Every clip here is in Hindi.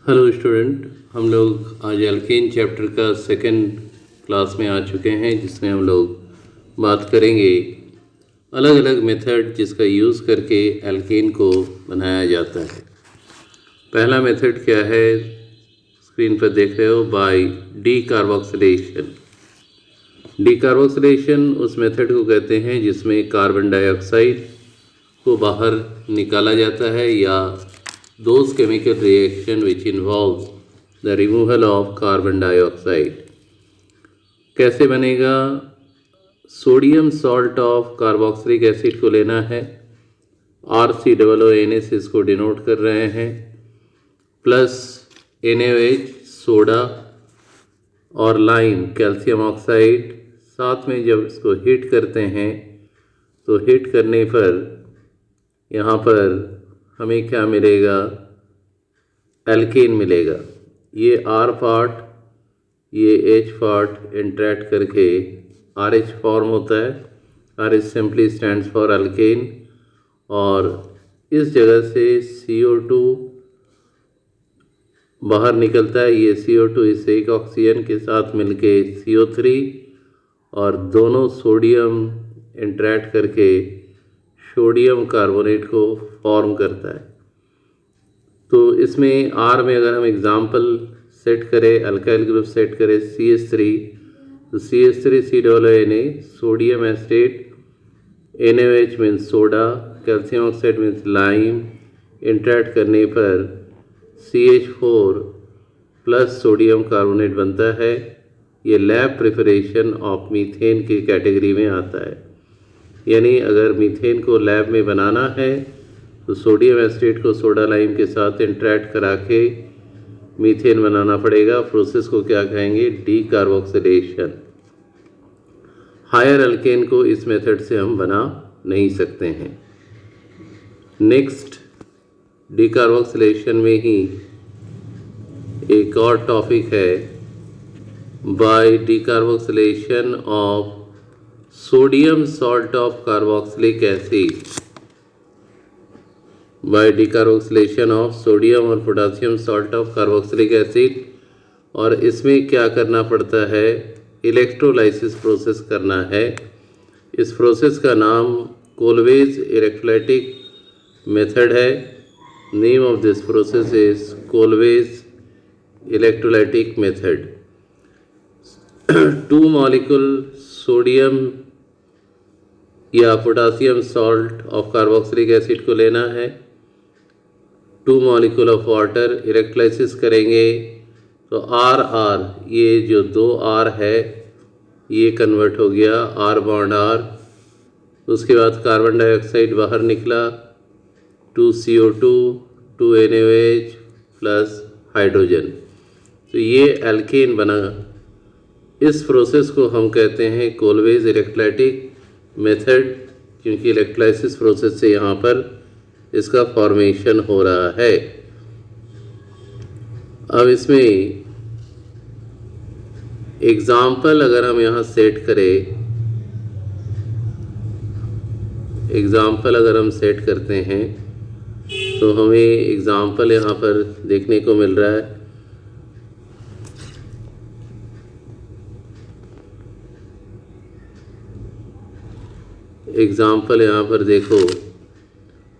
हेलो स्टूडेंट, हम लोग आज एल्केन चैप्टर का सेकंड क्लास में आ चुके हैं, जिसमें हम लोग बात करेंगे अलग अलग मेथड जिसका यूज़ करके एल्केन को बनाया जाता है। पहला मेथड क्या है, स्क्रीन पर देख रहे हो, बाय डीकार्बोक्सिलेशन। डीकार्बोक्सिलेशन उस मेथड को कहते हैं जिसमें कार्बन डाइऑक्साइड को बाहर निकाला जाता है, या those chemical reaction which involves the removal of carbon dioxide। कैसे बनेगा? Sodium salt of carboxylic acid को लेना है, RCOO से इसको डिनोट कर रहे हैं, प्लस NaOH सोडा और लाइम कैल्शियम ऑक्साइड। साथ में जब इसको हीट करते हैं तो हीट करने पर यहाँ पर हमें क्या मिलेगा? एल्केन मिलेगा। ये R पार्ट, ये H पार्ट इंटरेक्ट करके RH फॉर्म होता है। RH simply stands for alkane, और इस जगह से CO2 बाहर निकलता है। ये CO2 इस एक ऑक्सीजन के साथ मिलके CO3, और दोनों सोडियम इंटरेक्ट करके सोडियम कार्बोनेट को फॉर्म करता है। तो इसमें R में अगर हम एग्जाम्पल सेट करें, अल्काइल ग्रुप सेट करें CH3, तो CH3COONA sodium acid, NaOH means soda, calcium oxide means lime, interact करने पर CH4 प्लस सोडियम कार्बोनेट बनता है। ये लैब प्रिपरेशन ऑफ मीथेन की कैटेगरी में आता है। यानी अगर मीथेन को लैब में बनाना है तो सोडियम एसिड को सोडा लाइम के साथ इंटरेक्ट करा के मीथेन बनाना पड़ेगा। प्रोसेस को क्या कहेंगे? डीकार्बोक्सिलेशन। हायर अल्केन को इस मेथड से हम बना नहीं सकते हैं। नेक्स्ट, डीकार्बोक्सिलेशन में ही एक और टॉपिक है, by decarboxylation of sodium salt of carboxylic acid. By decarboxylation of sodium और potassium salt of carboxylic acid. और इसमें क्या करना पड़ता है? इलेक्ट्रोलाइसिस प्रोसेस करना है। इस प्रोसेस का नाम कोलवेज इलेक्ट्रोलाइटिक मेथड है। Name of this process is Kolbe's electrolytic method. 2 molecule sodium या potassium salt of carboxylic acid को लेना है, 2 मॉलिक्यूल ऑफ वाटर, इलेक्ट्रोलाइसिस करेंगे तो RR, ये जो 2R है ये कन्वर्ट हो गया R बॉन्ड R। उसके बाद कार्बन डाइऑक्साइड बाहर निकला, 2CO2, 2 NaOH प्लस हाइड्रोजन। तो ये एल्केन बना। इस प्रोसेस को हम कहते हैं कोलवेज इलेक्ट्रोलाइटिक मेथड, क्योंकि इलेक्ट्रोलाइसिस प्रोसेस से यहाँ पर इसका फॉर्मेशन हो रहा है। अब इसमें एग्जाम्पल अगर हम यहाँ सेट करें, एग्जाम्पल अगर हम सेट करते हैं तो हमें एग्जाम्पल यहाँ पर देखने को मिल रहा है। एग्जाम्पल यहाँ पर देखो,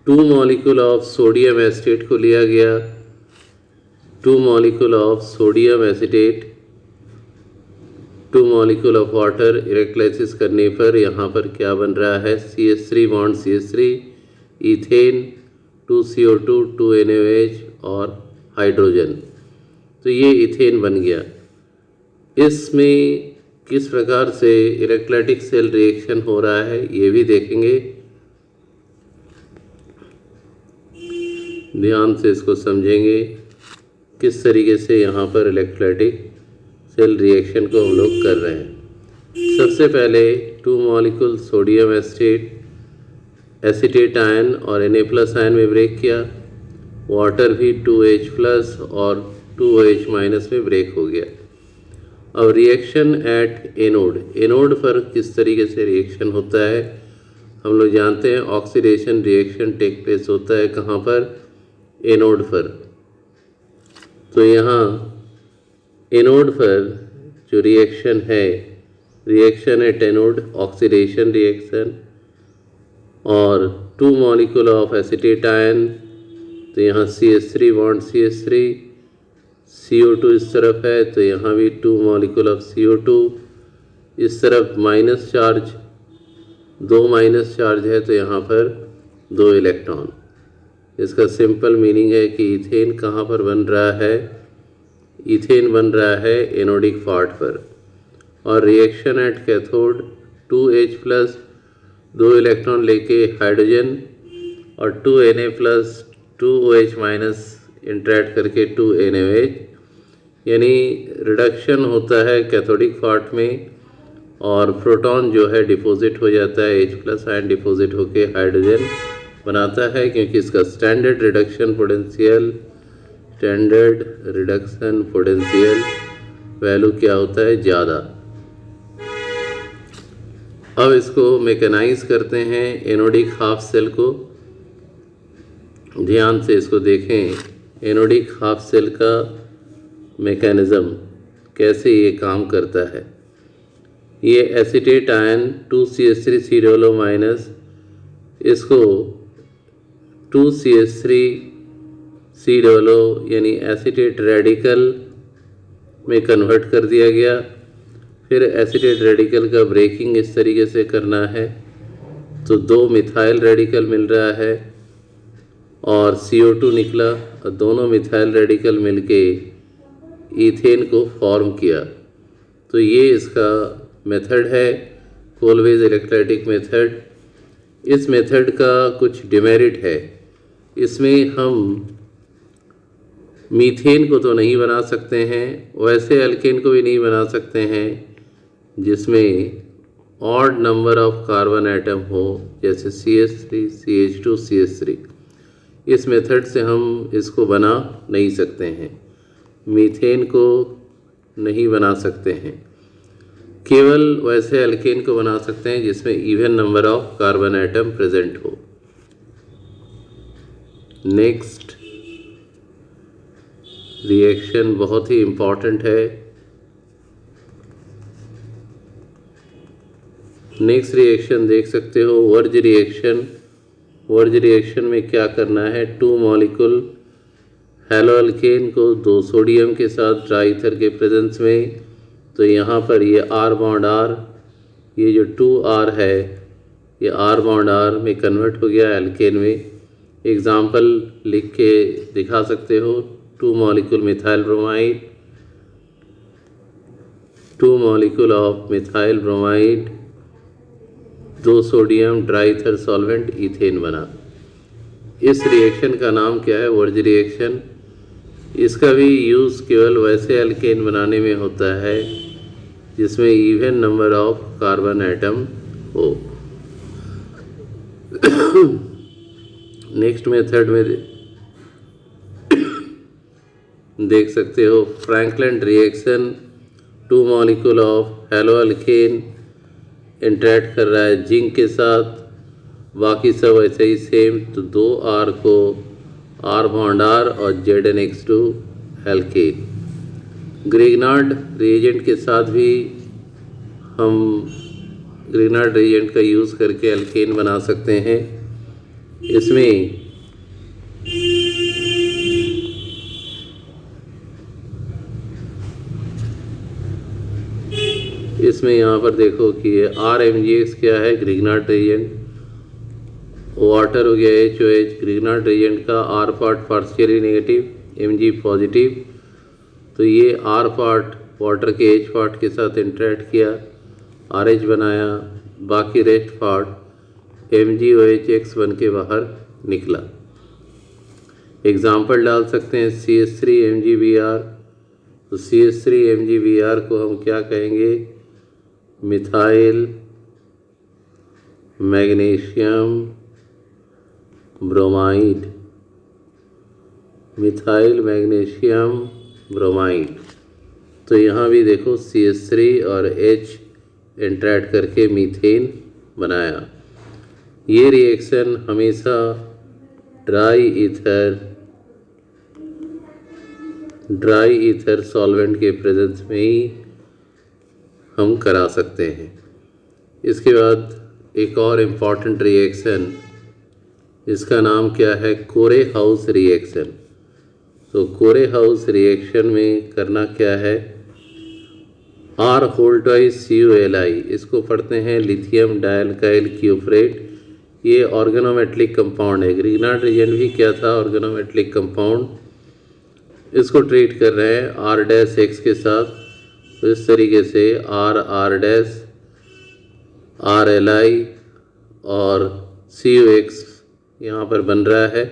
2 मॉलिक्यूल ऑफ सोडियम एसिटेट को लिया गया, 2 molecule of sodium acetate, 2 molecule of water, electrolysis करने पर यहाँ पर क्या बन रहा है? CH3 bond CH3, ethane, 2CO2, 2 NaOH और हाइड्रोजन। तो ये इथेन बन गया। इसमें किस प्रकार से इलेक्ट्रोलाइटिक सेल रिएक्शन हो रहा है ये भी देखेंगे। ध्यान से इसको समझेंगे किस तरीके से यहाँ पर इलेक्ट्रोलाइटिक सेल रिएक्शन को हम लोग कर रहे हैं। सबसे पहले 2 मॉलिक्यूल सोडियम एसिटेट आयन और Na+ आयन में ब्रेक किया, वाटर भी 2H+ और 2OH- में ब्रेक हो गया। अब रिएक्शन एट एनोड पर किस तरीके से रिएक्शन होता है हम लोग जानते हैं। ऑक्सीडेशन रिएक्शन टेक प्लेस होता है कहाँ पर? एनोड पर। तो यहाँ एनोड पर जो रिएक्शन है एट एनोड ऑक्सीडेशन रिएक्शन, और 2 मॉलिक्यूल ऑफ एसीटेट आयन, तो यहाँ CH3 बॉन्ड CH3, CO2 इस तरफ है तो यहाँ भी 2 मॉलिक्यूल ऑफ CO2, इस तरफ माइनस चार्ज 2 माइनस चार्ज है तो यहाँ पर 2 इलेक्ट्रॉन। इसका सिंपल मीनिंग है कि इथेन कहाँ पर बन रहा है, इथेन बन रहा है एनोडिक पार्ट पर, और reaction at cathode 2H plus 2 electron लेके हाइड्रोजन और 2Na plus 2OH minus interact करके 2NaOH, यानी रिडक्शन होता है कैथोडिक पार्ट में और प्रोटॉन जो है डिपॉजिट हो जाता है, H प्लस आयन डिपॉजिट होके हाइड्रोजन बनाता है, क्योंकि इसका स्टैंडर्ड रिडक्शन पोटेंशियल वैल्यू क्या होता है, ज़्यादा। अब इसको मैकेनाइज करते हैं एनोडिक हाफ सेल को। ध्यान से इसको देखें, एनोडिक हाफ सेल का मैकेनिज़्म कैसे ये काम करता है। ये acetate ion 2CH3 COO minus, इसको 2CH3 COO यानी एसीटेट रेडिकल में कन्वर्ट कर दिया गया। फिर एसीटेट रेडिकल का ब्रेकिंग इस तरीके से करना है तो 2 मिथाइल रेडिकल मिल रहा है और CO2 निकला, और दोनों मिथाइल रेडिकल मिलके ईथेन को फॉर्म किया। तो ये इसका मेथड है, कोलवेज इलेक्ट्रोलाइटिक मेथड। इस मेथड का कुछ डिमेरिट है, इसमें हम मीथेन को तो नहीं बना सकते हैं, वैसे अल्केन को भी नहीं बना सकते हैं जिसमें odd number of carbon atom हो, जैसे CH3 CH2 CH3। इस मेथड से हम इसको बना नहीं सकते हैं, मीथेन को नहीं बना सकते हैं। केवल वैसे अल्केन को बना सकते हैं जिसमें even number of carbon atom present हो। नेक्स्ट रिएक्शन बहुत ही इम्पॉर्टेंट है। नेक्स्ट रिएक्शन देख सकते हो, वर्ज रिएक्शन। वर्ज रिएक्शन में क्या करना है, 2 मॉलिक्यूल हेलो अल्केन को 2 सोडियम के साथ ट्राईथर के प्रेजेंस में, तो यहाँ पर ये R बॉन्ड R, ये जो 2R है ये R बॉन्ड R में कन्वर्ट हो गया अल्केन में। एग्जाम्पल लिख के दिखा सकते हो, 2 molecule methyl bromide, 2 molecule of methyl bromide, 2 sodium dry ether solvent ethane बना। इस रिएक्शन का नाम क्या है, वर्ज रिएक्शन। इसका भी यूज़ केवल वैसे अल्केन बनाने में होता है जिसमें even number of carbon atom हो। नेक्स्ट मेथड में देख सकते हो, Franklin reaction, 2 molecule of hello alkane interact कर रहा है जिंक के साथ, बाकी सब ऐसे ही सेम, तो 2R को R बॉन्ड R और ZnX2 एल्केन। ग्रिग्नार्ड रिएजेंट के साथ भी हम ग्रिग्नार्ड रिएजेंट का यूज़ करके एल्केन बना सकते हैं। इसमें यहाँ पर देखो कि ये RMgX क्या है, ग्रिग्नार्ड रिएजेंट। वाटर हो गया HOH, ग्रिग्नार्ड रिएजेंट का R part partially negative, Mg positive, तो ये R पार्ट वाटर के H पार्ट के साथ इंटरेक्ट किया, RH बनाया, बाकी रेस्ट पार्ट MgOH बन के बाहर निकला। एग्जाम्पल डाल सकते हैं CH3 MgBr, तो CH3 MgBr को हम क्या कहेंगे, methyl magnesium bromide, methyl magnesium bromide. तो यहाँ भी देखो CH3 और H इंटरेक्ट करके मीथेन बनाया। ये रिएक्शन हमेशा dry ether dry ether solvent के प्रेजेंस में ही हम करा सकते हैं। इसके बाद एक और इम्पॉर्टेंट रिएक्शन, इसका नाम क्या है, कोरे हाउस रिएक्शन। तो कोरे हाउस रिएक्शन में करना क्या है, आर होल ट्वाइस CuLi, इसको पढ़ते हैं लिथियम डायल्काइल क्यूप्रेट। ये ऑर्गेनोमेटलिक कंपाउंड है। ग्रिग्नार्ड रिएजेंट भी क्या था, ऑर्गेनोमेटलिक कंपाउंड। इसको ट्रीट कर रहे हैं R' के साथ। तो इस तरीके से R RLi और CuX यहाँ पर बन रहा है।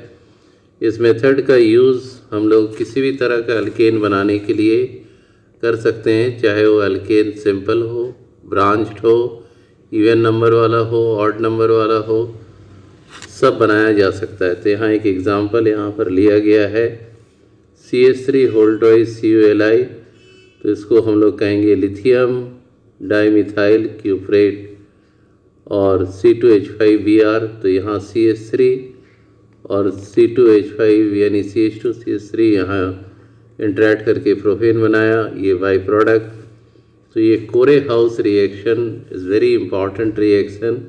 इस मेथड का यूज़ हम लोग किसी भी तरह का अल्केन बनाने के लिए कर सकते हैं, चाहे वो अल्केन सिंपल हो, ब्रांच्ड हो, इवन नंबर वाला हो, ऑड नंबर वाला हो, सब बनाया जा सकता है। तो यहाँ एक एग्जांपल यहाँ पर लिया गया है, CH3 होल ट्वाइस CuLi। तो इसको हम लोग कहेंगे लिथियम डाइमिथाइल क्यूप्रेट और C2H5Br। तो यहाँ CH3 और C2H5 यानी CH2 CH3 यहाँ इंटरेक्ट करके प्रोपेन बनाया, ये बाई प्रोडक्ट। तो ये कोरे house reaction is very important reaction.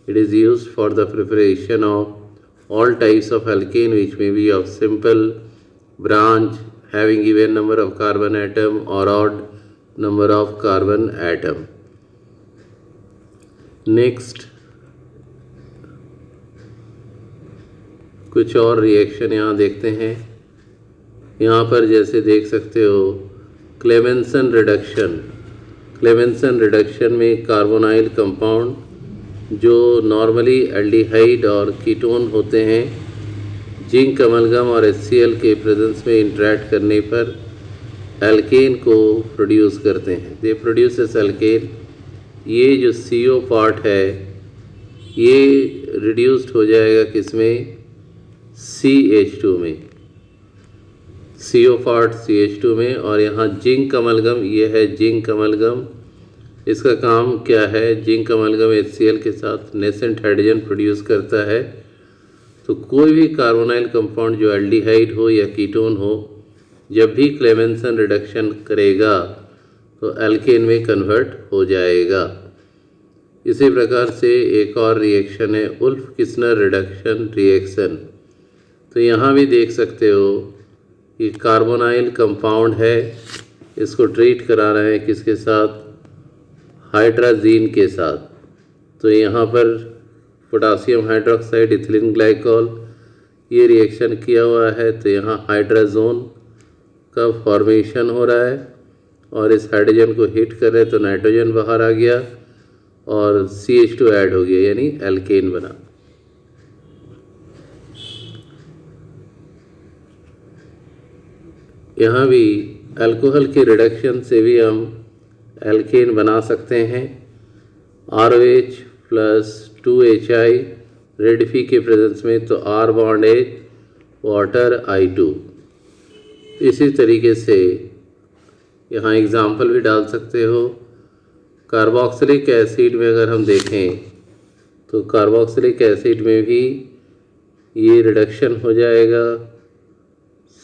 It is used for the preparation of all types of alkane which may be of simple, branch, having even number of carbon atom or odd number of carbon atom. Next, कुछ और रिएक्शन यहाँ देखते हैं। यहाँ पर जैसे देख सकते हो क्लेमेंसन रिडक्शन। क्लेमेंसन रिडक्शन में कार्बोनाइल कंपाउंड जो नॉर्मली एल्डिहाइड और कीटोन होते हैं, जिंक अमलगम और HCl के प्रेजेंस में इंटरेक्ट करने पर एल्केन को प्रोड्यूस करते हैं। They produces alkane. ये जो CO पार्ट है ये रिड्यूस्ड हो जाएगा किसमें, CH2 में, CO पार्ट CH2 में। और यहाँ जिंक अमलगम, ये है जिंक अमलगम। इसका काम क्या है, जिंक अमलगम HCl के साथ नेसेंट हाइड्रोजन प्रोड्यूस करता है। तो कोई भी कार्बोनाइल कंपाउंड जो एल्डिहाइड हो या कीटोन हो, जब भी क्लेमेंसन रिडक्शन करेगा तो एल्केन में कन्वर्ट हो जाएगा। इसी प्रकार से एक और रिएक्शन है उल्फ किस्नर रिडक्शन रिएक्शन। तो यहाँ भी देख सकते हो कि कार्बोनाइल कंपाउंड है, इसको ट्रीट करा रहे हैं किसके साथ, हाइड्राजीन के साथ। तो यहाँ पर पोटासियम हाइड्रोक्साइड इथिलीन ग्लाइकॉल ये रिएक्शन किया हुआ है। तो यहाँ हाइड्राजोन का फॉर्मेशन हो रहा है और इस हाइड्रोजन को हिट कर रहे तो नाइट्रोजन बाहर आ गया और CH2 ऐड हो गया, यानी एल्केन बना। यहाँ भी अल्कोहल की रिडक्शन से भी हम एल्केन बना सकते हैं। ROH प्लस 2HI रेड के प्रेजेंस में, तो R bond H water I2। इसी तरीके से यहाँ एग्जाम्पल भी डाल सकते हो। कार्बोक्सिलिक एसिड में अगर हम देखें तो कार्बोक्सिलिक एसिड में भी ये रिडक्शन हो जाएगा,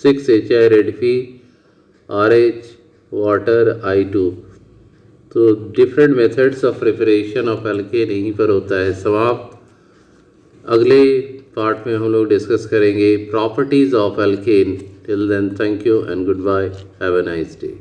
6HI red RH water I2। तो different methods of preparation of alkene यहीं पर होता है समाप्त। अगले पार्ट में हम लोग डिस्कस करेंगे properties of alkane. Till then, thank you and good bye, have a nice day.